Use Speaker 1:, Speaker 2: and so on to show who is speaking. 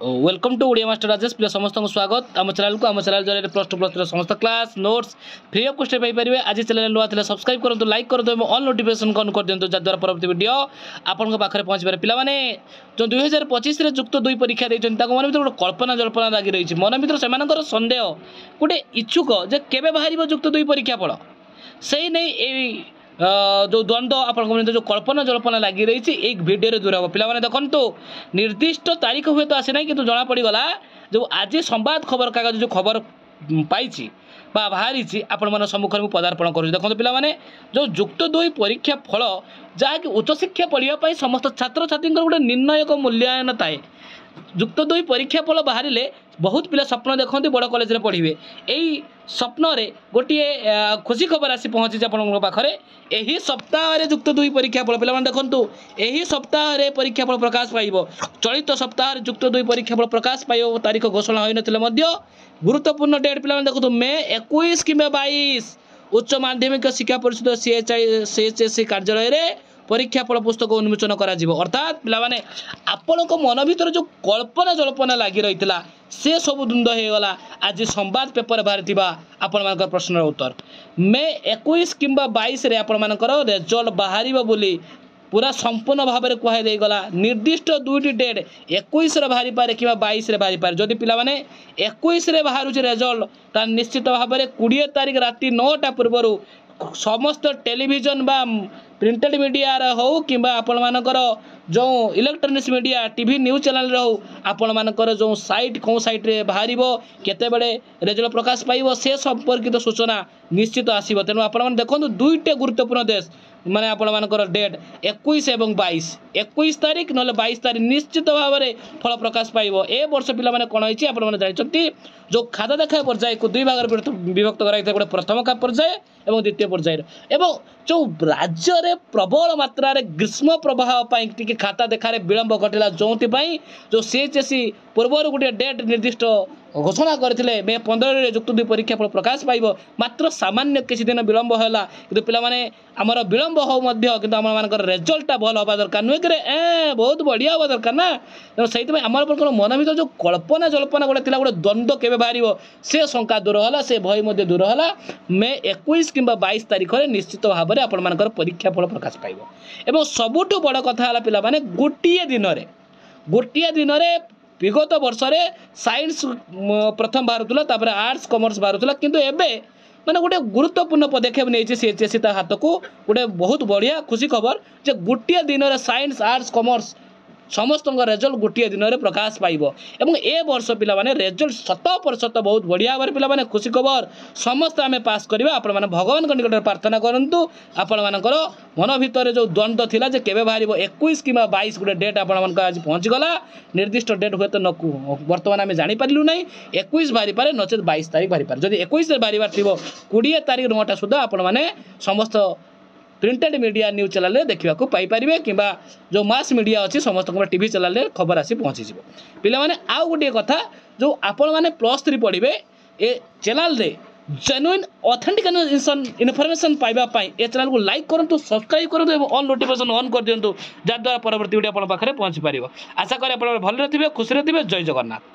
Speaker 1: Welcome to Odia master Rajesh प्रिय समस्त को स्वागत आम चैनल को आम चैनल जरिए प्लस टू प्लस थ्री समस्त class notes free of cost Piper आज चैनल नुआ थे सब्सक्राइब करूँ लाइक करूँ और ऑल नोटिफिकेशन ऑन कर दिखाँ जद्वारा परवर्त वीडियो आपन पाखे पहुँच पारे पाने जो 2025 जुक्त 2 परीक्षा देते मन भर गोटे कल्पना जल्पना लगी रही मन भर से सन्देह गोटे इच्छुक जे केबे बाहर जुक्त 2 परीक्षा फल से नहीं जो द्वंद्व आपण जो कल्पना जल्पना लगी रही एक भिडियो दूर हम पे देखो निर्दिष्ट तारीख हुए तो आसी ना कि जना पड़गला जो आज संवाद खबर कागज जो खबर पाई बाहरी आपण मन सम्मुख में पदार्पण कर देखो पे जो जुक्त 2 परीक्षा फल जहाँकि उच्च शिक्षा पढ़ाई समस्त छात्र छात्री गोटे निर्णायक मूल्यांकन थाए जुक्त 2 परीक्षा फल बाहर बहुत पिला स्वप्न देखते बड़ कॉलेज में पढ़े यही स्वप्न गोटे खुशी खबर आसी पहुँची आपन पाखे यही सप्ताह जुक्त 2 परीक्षा फल पे देखूँ यही सप्ताह परीक्षा फल प्रकाश पाइब चलित सप्ताह जुक्त 2 परीक्षा फल प्रकाश पाइब तारीख घोषणा हो ना गुरुत्वपूर्ण डेट पे देखो मे 21 कि 22 उच्च माध्यमिक शिक्षा परिषद सीएचएससी कार्यालय में परीक्षा फल पुस्तक उन्मोचन अर्थात पे आपण मन भर जो कल्पना जल्पना लगी रही से सब द्वंद्व हो गला आज संवाद पेपर बाहरी आपण मान प्रश्न उत्तर मे 21 कि 22 आपण मानकर रेजल्ट बाहर बोली पूरा संपूर्ण भाव में कहुई गला निर्दिष्ट 2टी डेट 21 बाहरी पारे कि 22 बाहरी पारे जदि पिला माने 21 बाहर रेजल्ट तार निश्चित भाव में 20 तारीख राति 9टा पूर्व समस्त टेलीविजन बा प्रिंटेड मीडिया हो कि आपण मानकर जो electronics media TV news channel हो आपण मानकर जो साइट कौन साइट रे बाहर केते बड़े रेजल्ट प्रकाश पाइब से संपर्कित सूचना निश्चित आसीब तेणु आपण देखो 2टे गुरुत्वपूर्ण देश माने आपण मानकर डेट 21 एवं 21 तारीख ना 22 तारीख निश्चित भाव में फल प्रकाश पाइब ए वर्ष पिला माने कोन होइछि आपण माने जानिछंती जो खाता देखा पर्याय को 2 भाग विभक्त कराई गोटे प्रथम पर्याय एवं द्वितीय पर्याय एवं जो राज्य रे प्रबल मात्रा रे ग्रीष्म प्रवाह पाई टिके खाता देखारे विलंब घटिला जो जो सीएचएससी पूर्व गोटे डेट निर्दिष्ट घोषणा करथिले मे 15 रे जुक्त 2 परीक्षा फल प्रकाश पाइब मात्र सामान्य किसी दिन विलंब होला कि पिला माने आमर विलंब हो मध्य किंतु आम मानकर रेजल्टा भल हवा दरकार नुहे कि बहुत बढ़िया हवा दरकार ना तेणु से आम मन भर जो कल्पना जल्पना गोटे गोटे द्वंद्व केवे बाहर से शंका दूर है से भय दूर है मे 21 कि 22 तारीख में निश्चित भाव में आपण मानकर परीक्षा फल प्रकाश पाइब एवं सबुठु बड़ कथा है पिला माने गोटे दिन विगत वर्ष साइंस प्रथम बाहर आर्ट्स कॉमर्स बाहर किंतु एबे माने गोटे गुरुत्वपूर्ण पदक्षेप नहीं सीएचएससी हाथ को गोटे बहुत बढ़िया खुशी खबर जे गोटे दिन में साइंस आर्ट्स कॉमर्स समस्त रेजल्ट गोटे दिन में प्रकाश पाइब एवं ए वर्ष पिला माने रेजल्ट 100% बहुत बढ़िया भाव पिला माने खुशी खबर समस्त आम पास करवा आपण माने भगवान निकट प्रार्थना करूँ आपण मानकर मन भितर जो द्वंद्व थिला जे केबे बाहर 21 कि 22 गोटे डेट आपण मान आज पहुँच गला निर्दिष्ट डेट हुए तो नकु बर्तमान आम जापारू ना 21 बाहरी पारे नचेत 22 तारीख बाहरी पारे जदि 21 बाहर थी 20 तारीख 9टा सुधा आपण माने समस्त प्रिंटेड मीडिया न्यूज चैनल देखा पाइपर कि जो मास मीडिया अच्छी समस्त टीवी चैनल खबर आसी पहुँची पिला माने आउ गोटे कथा जो आपण माने +3 पढ़े ए चैनल रे जेन्युइन ऑथेंटिक इनफॉरमेशन पाइबापी ए चैनल को लाइक करूँ सब्सक्राइब करूँ और ऑन नोटिफिकेशन ऑन कर दिंतु जहाद्वारा परवर्ती वीडियो आप पाखे पहुँची पार आशा करें आप भल रे खुशी रे जय जगन्नाथ।